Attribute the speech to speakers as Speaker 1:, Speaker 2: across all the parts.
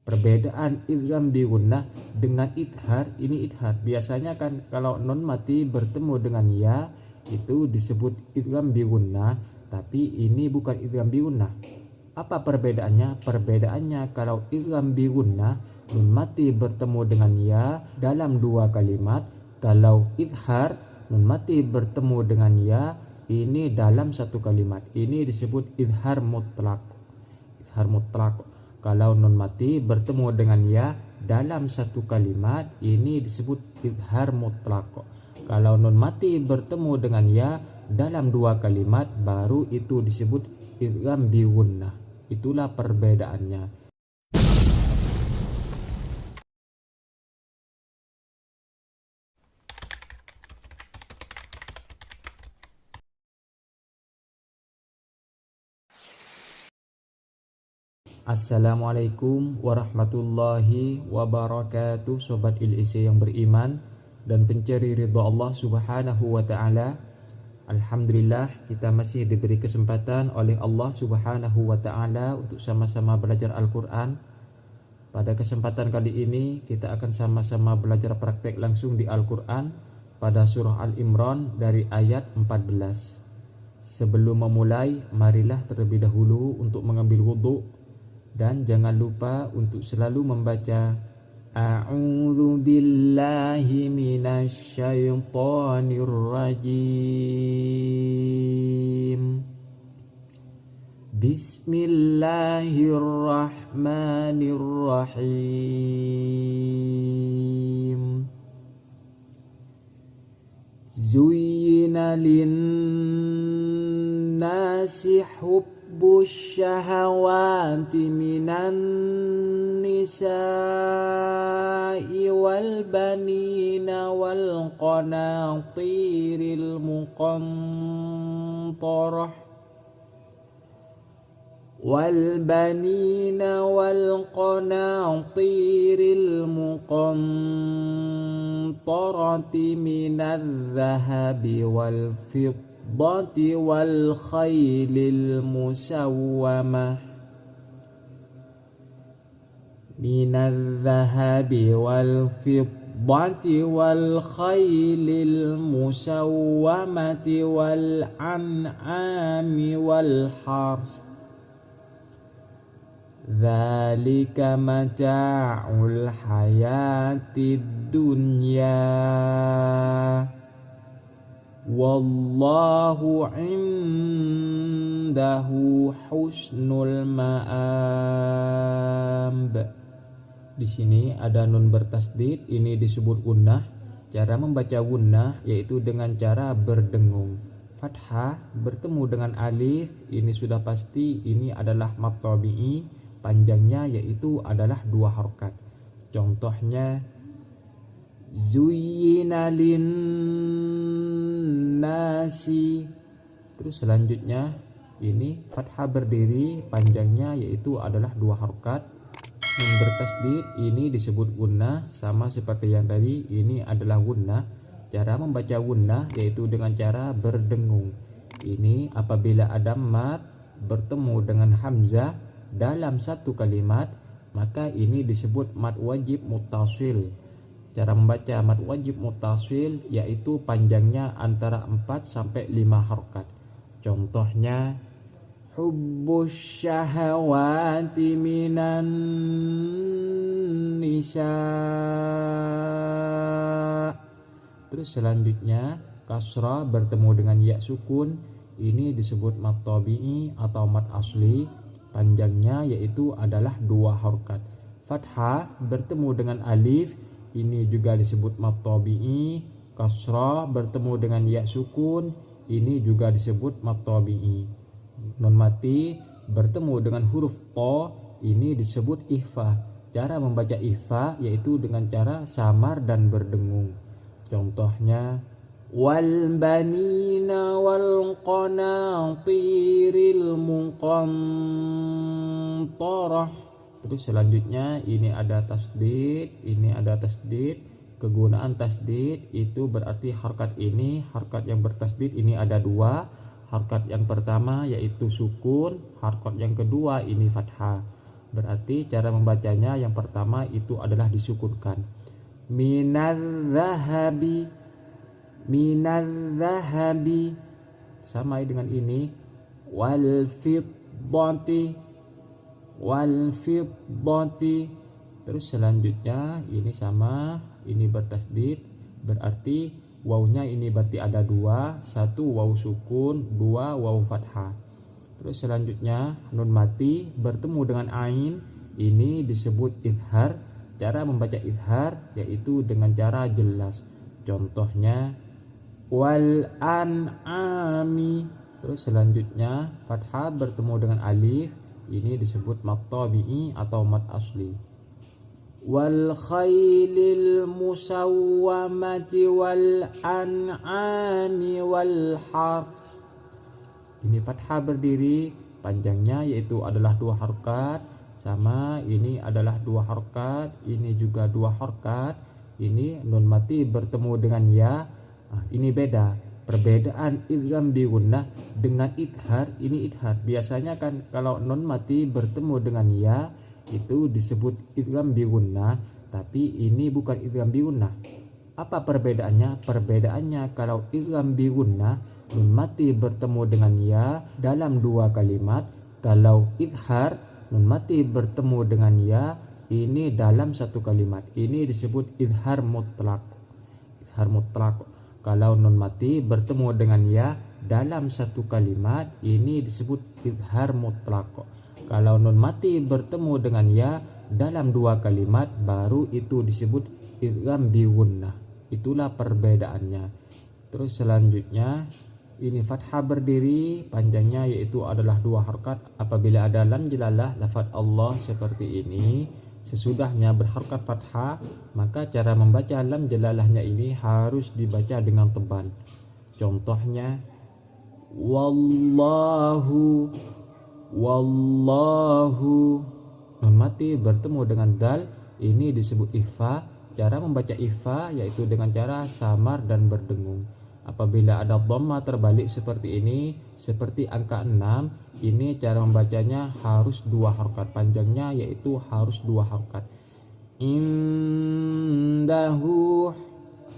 Speaker 1: Perbedaan idgham bi gunnah dengan idhar, ini idhar. Biasanya kan kalau nun mati bertemu dengan ya itu disebut idgham bi gunnah, tapi ini bukan idgham bi gunnah. Apa perbedaannya? Perbedaannya kalau idgham bi gunnah nun mati bertemu dengan ya dalam dua kalimat, kalau idhar nun mati bertemu dengan ya ini dalam satu kalimat. Ini disebut idhar mutlak. Idhar mutlak. Kalau nun mati bertemu dengan ya dalam satu kalimat, ini disebut idhar mutlak. Kalau nun mati bertemu dengan ya dalam dua kalimat, baru itu disebut idgham bi gunnah. Itulah perbedaannya. Assalamualaikum warahmatullahi wabarakatuh, Sobat ILIC yang beriman dan pencari ridha Allah subhanahu wa ta'ala. Alhamdulillah kita masih diberi kesempatan oleh Allah subhanahu wa ta'ala untuk sama-sama belajar Al-Quran. Pada kesempatan kali ini kita akan sama-sama belajar praktek langsung di Al-Quran pada surah Al-Imran dari ayat 14. Sebelum memulai, marilah terlebih dahulu untuk mengambil wudhu. Dan jangan lupa untuk selalu membaca A'udzu billahi minasy syaithanir rajim. Bismillahirrahmanirrahim. Zuyyina lin-nasi hubbus syahawati minan nisa'i wal banina wal qanatiril muqantarah والبنين والقناطير المقنطرة من الذهب والفضة والخيل المسومة من الذهب والفضة والخيل المسومة والأنعام والحرث ذلك متاع الحياة الدنيا والله عنده حسن المآب. Di sini ada nun bertasdid, ini disebut gunnah. Cara membaca gunnah yaitu dengan cara berdengung. Fathah bertemu dengan alif, ini sudah pasti ini adalah mad tabi'i. Panjangnya yaitu adalah dua harokat. Contohnya zuyyina lin-nasi. Terus selanjutnya ini fathah berdiri, panjangnya yaitu adalah dua harokat. Nun bertasdid ini disebut gunnah, sama seperti yang tadi, ini adalah gunnah. Cara membaca gunnah yaitu dengan cara berdengung. Ini apabila ada mad bertemu dengan hamzah dalam satu kalimat, maka ini disebut mad wajib muttasil. Cara membaca mad wajib muttasil yaitu panjangnya antara 4 sampai 5 harokat. Contohnya hubbus syahawati minan nisa. Terus selanjutnya kasrah bertemu dengan ya sukun, ini disebut mad tabi'i atau mad asli. Panjangnya yaitu adalah dua harokat. Fathah bertemu dengan alif, ini juga disebut mad tabi'i. Kasrah bertemu dengan ya sukun, ini juga disebut mad tabi'i. Nun mati bertemu dengan huruf ta, ini disebut ikhfa. Cara membaca ikhfa yaitu dengan cara samar dan berdengung. Contohnya wal banina wal qanatiril muqantarah. Terus selanjutnya ini ada tasdid, ini ada tasdid. Kegunaan tasdid itu berarti harkat ini, harkat yang bertasdid ini ada dua. Harkat yang pertama yaitu sukun, harkat yang kedua ini fathah. Berarti cara membacanya yang pertama itu adalah disukunkan. Minadz-dzahabi, minadz-dzahabi. Sama dengan ini. Wal fiddati, wal fiddati. Terus selanjutnya ini sama, ini bertasdid, berarti wawunya ini berarti ada dua, satu wawu sukun, dua wawu fathah. Terus selanjutnya nun mati bertemu dengan ain, ini disebut idhar. Cara membaca idhar yaitu dengan cara jelas. Contohnya wal an'ami. Terus selanjutnya fathah bertemu dengan alif, ini disebut mat tabi'i atau mat asli. Wal khailil musawwamati wal an'ami wal harth. Ini fathah berdiri, panjangnya yaitu adalah 2 harokat. Sama ini adalah 2 harokat, ini juga 2 harokat. Ini nun mati bertemu dengan ya. Nah, ini beda. Perbedaan idgham bi gunnah dengan idhar, ini idhar. Biasanya kan kalau nun mati bertemu dengan ya itu disebut idgham bi gunnah, tapi ini bukan idgham bi gunnah. Apa perbedaannya? Perbedaannya kalau idgham bi gunnah nun mati bertemu dengan ya dalam 2 kalimat. Kalau idhar nun mati bertemu dengan ya ini dalam 1 kalimat. Ini disebut idhar mutlak. Idhar mutlak. Kalau nun mati bertemu dengan ya dalam 1 kalimat, ini disebut idhar mutlak. Kalau nun mati bertemu dengan ya dalam 2 kalimat, baru itu disebut idgham bi gunnah. Itulah perbedaannya. Terus selanjutnya ini fathah berdiri, panjangnya yaitu adalah 2 harokat. Apabila ada lam jalalah lafaz Allah seperti ini, sesudahnya berharokat fathah, maka cara membaca lam jalalahnya ini harus dibaca dengan tebal. Contohnya wallahu, wallahu. Nun mati bertemu dengan dal, ini disebut ikhfa. Cara membaca ikhfa yaitu dengan cara samar dan berdengung. Apabila ada dhamma terbalik seperti ini, seperti angka 6, ini cara membacanya harus 2 harokat, panjangnya yaitu harus 2 harokat. Indahu,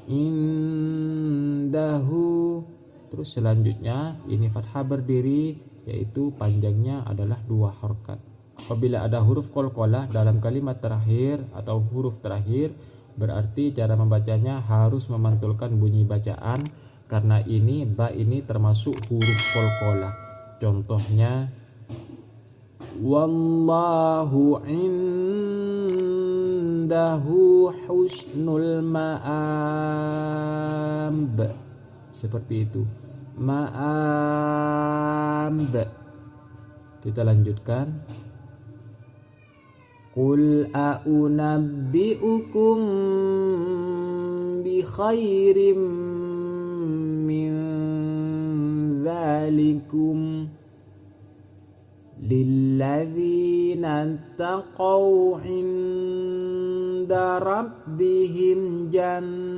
Speaker 1: indahu. Terus selanjutnya ini fathah berdiri yaitu panjangnya adalah 2 harokat. Apabila ada huruf qalqalah dalam kalimat terakhir atau huruf terakhir, berarti cara membacanya harus memantulkan bunyi bacaan, karena ini ba ini termasuk huruf qalqalah. Contohnya wallahu indahu husnul ma'ab. Seperti itu. Ma'ab. Kita lanjutkan. Qul a'unabbi'ukum bi khairim min dzalikum lilladzina taqaw 'inda rabbihim jannatun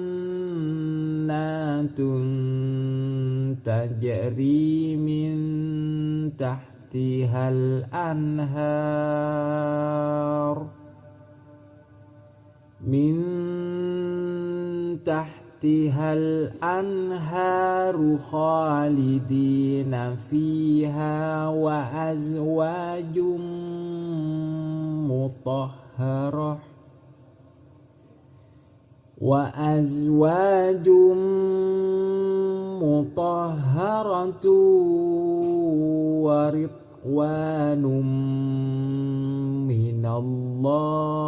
Speaker 1: tajri min tahtihal anhar min tahtihal anharu khalidina fiha wa azwajum mutahharah wa azwajum mutahharatu wa ridwanum minallah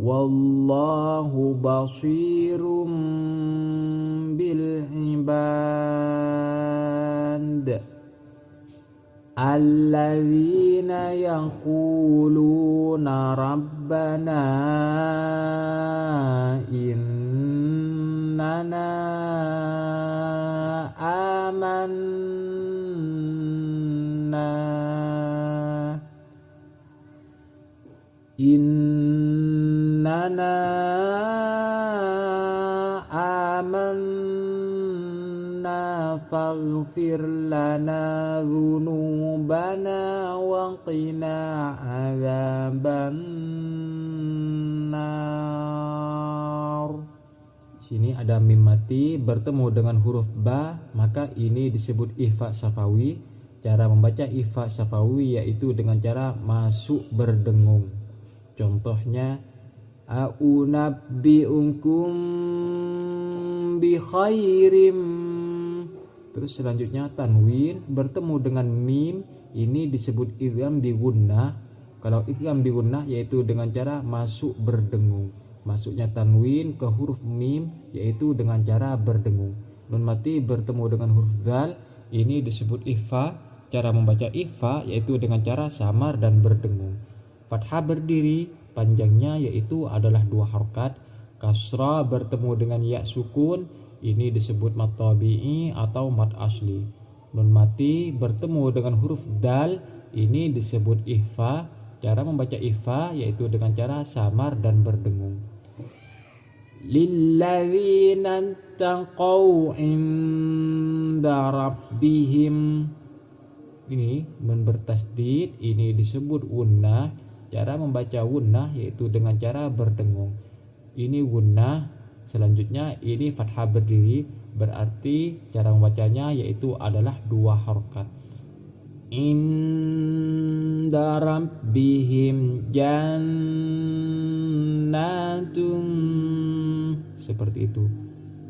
Speaker 1: wallahu basirum bil ibad alladzina yaquluna rabbana innana amanna innana amanna faghfir lana dzunubana wa qina adzabannar. Sini ada mim mati bertemu dengan huruf ba, maka ini disebut ikhfa syafawi. Cara membaca ikhfa syafawi yaitu dengan cara masuk berdengung. Contohnya a'unabbi'ukum bi khairim. Terus selanjutnya tanwin bertemu dengan mim, ini disebut idgham bi gunnah. Kalau idgham bi gunnah yaitu dengan cara masuk berdengung. Masuknya tanwin ke huruf mim yaitu dengan cara berdengung. Nun mati bertemu dengan huruf dzal, ini disebut ikhfa. Cara membaca ikhfa yaitu dengan cara samar dan berdengung. Fathah berdiri, panjangnya yaitu adalah 2 harokat. Kasrah bertemu dengan ya sukun, ini disebut mat tabi'i atau mat asli. Nun mati bertemu dengan huruf dal, ini disebut ikhfa. Cara membaca ikhfa yaitu dengan cara samar dan berdengung. Lilladzina taqaw inda rabbihim. Ini nun bertasdid, ini disebut gunnah. Cara membaca gunnah yaitu dengan cara berdengung. Ini gunnah. Selanjutnya ini fathah berdiri, berarti cara membacanya yaitu adalah 2 harokat. Inda rabbihim jannatun, seperti itu.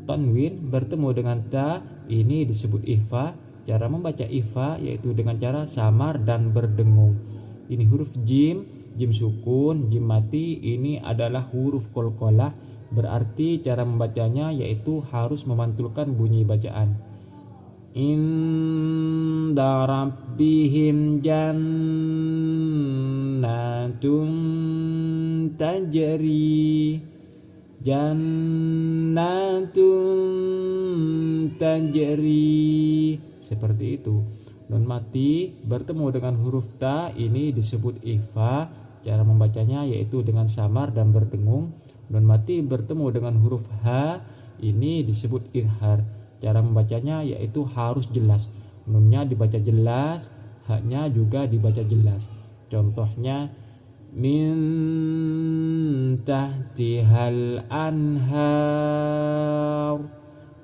Speaker 1: Tanwin bertemu dengan ta, ini disebut ikhfa. Cara membaca ikhfa yaitu dengan cara samar dan berdengung. Ini huruf jim, jim sukun, jim mati, ini adalah huruf qalqalah, berarti cara membacanya yaitu harus memantulkan bunyi bacaan. Inda rabbihim jannatun tajri, jannatun tajri, seperti itu. Nun mati bertemu dengan huruf ta, ini disebut ikhfa. Cara membacanya yaitu dengan samar dan berdengung. Nun mati bertemu dengan huruf ha, ini disebut idhar. Cara membacanya yaitu harus jelas. Nunnya dibaca jelas, haknya juga dibaca jelas. Contohnya min tahtihal anhar.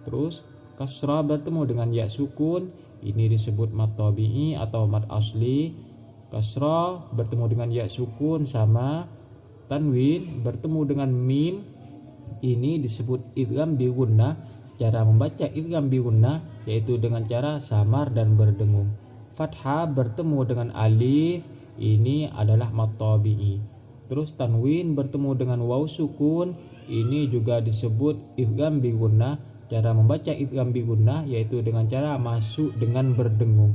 Speaker 1: Terus kasrah bertemu dengan ya sukun, ini disebut mat tabi'i atau mat asli. Kasrah bertemu dengan ya sukun sama. Tanwin bertemu dengan mim, ini disebut idgham bi gunnah. Cara membaca idgham bi gunnah yaitu dengan cara samar dan berdengung. Fathah bertemu dengan alif, ini adalah mat tabi'i. Terus tanwin bertemu dengan waw sukun, ini juga disebut idgham bi gunnah. Cara membaca idgham bi gunnah yaitu dengan cara masuk dengan berdengung.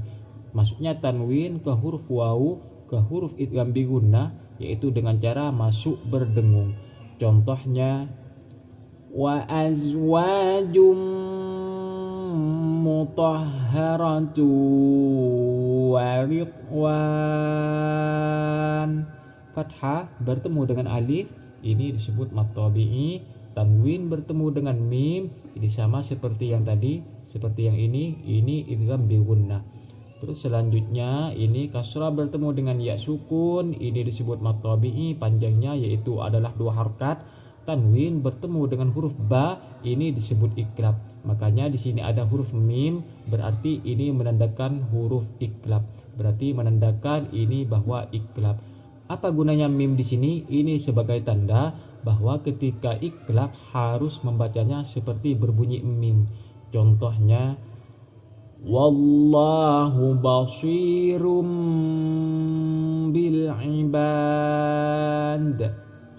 Speaker 1: Masuknya tanwin ke huruf waw, ke huruf idgham bi gunnah yaitu dengan cara masuk berdengung. Contohnya wa azwajum mutahharatu wa ridwan. Fathah bertemu dengan alif, ini disebut mat tabi'i. Tanwin bertemu dengan mim, ini sama seperti yang tadi, seperti yang ini idgham bi gunnah. Terus selanjutnya ini kasrah bertemu dengan ya sukun, ini disebut mat tabi'i, panjangnya yaitu adalah 2 harokat. Tanwin bertemu dengan huruf ba, ini disebut iklab. Makanya di sini ada huruf mim, berarti ini menandakan huruf iklab. Berarti menandakan ini bahwa iklab. Apa gunanya mim di sini? Ini sebagai tanda bahwa ketika iklab harus membacanya seperti berbunyi mim. Contohnya wallahu basirum bil ibad.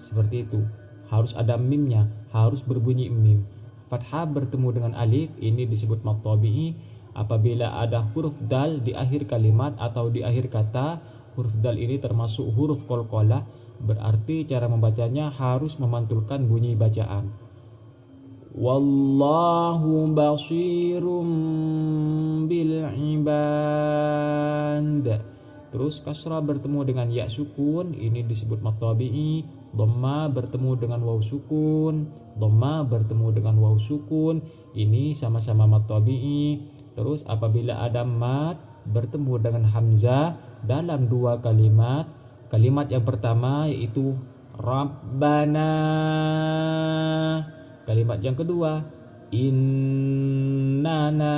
Speaker 1: Seperti itu. Harus ada mimnya, harus berbunyi mim. Fathah bertemu dengan alif, ini disebut mat tabi'i. Apabila ada huruf dal di akhir kalimat atau di akhir kata, huruf dal ini termasuk huruf qalqalah, berarti cara membacanya harus memantulkan bunyi bacaan. Wallahu basirum bil ibad. Terus kasrah bertemu dengan ya sukun, ini disebut mat tabi'i. Dhamma bertemu dengan waw sukun, dhamma bertemu dengan waw sukun, ini sama-sama mat tabi'i. Terus apabila ada mat bertemu dengan hamzah dalam dua kalimat, kalimat yang pertama yaitu Rabbana, kalimat yang kedua Innana.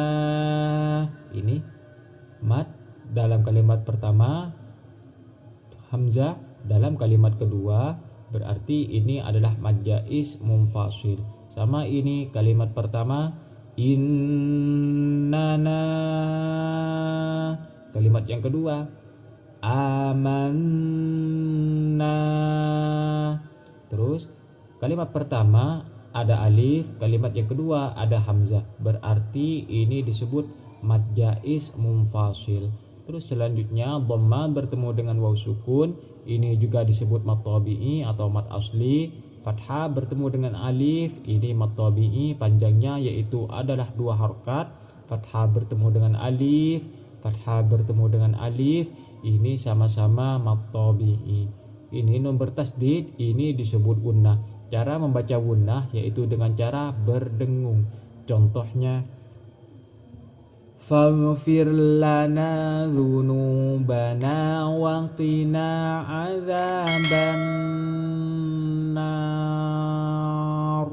Speaker 1: Ini mat dalam kalimat pertama, hamzah dalam kalimat kedua, berarti ini adalah mad jaiz munfasil. Sama ini kalimat pertama innana, kalimat yang kedua amanna. Terus kalimat pertama ada alif, kalimat yang kedua ada hamzah, berarti ini disebut mad jaiz munfasil. Terus selanjutnya dhamma bertemu dengan waw sukun, ini juga disebut mad tabi'i atau mad asli. Fathah bertemu dengan alif, ini mad tabi'i, panjangnya yaitu adalah 2 harokat. Fathah bertemu dengan alif, fathah bertemu dengan alif, ini sama-sama mad tabi'i. Ini nun bertasdid, ini disebut gunnah. Cara membaca gunnah yaitu dengan cara berdengung. Contohnya faghfir lana dzunubana wa qina adzaban nar.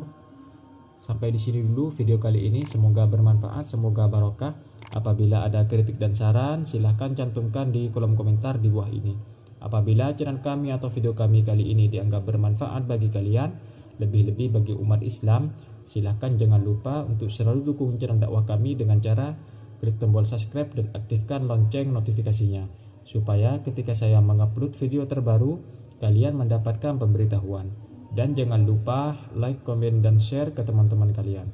Speaker 1: Sampai di sini dulu video kali ini, semoga bermanfaat, semoga barokah. Apabila ada kritik dan saran, silahkan cantumkan di kolom komentar di bawah ini. Apabila channel kami atau video kami kali ini dianggap bermanfaat bagi kalian, lebih-lebih bagi umat Islam, silahkan jangan lupa untuk selalu dukung channel dakwah kami dengan cara klik tombol subscribe dan aktifkan lonceng notifikasinya, supaya ketika saya mengupload video terbaru, kalian mendapatkan pemberitahuan. Dan jangan lupa like, komen, dan share ke teman-teman kalian.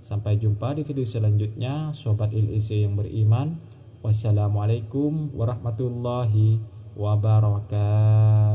Speaker 1: Sampai jumpa di video selanjutnya, Sobat ILIC yang beriman. Wassalamualaikum warahmatullahi wabarakatuh.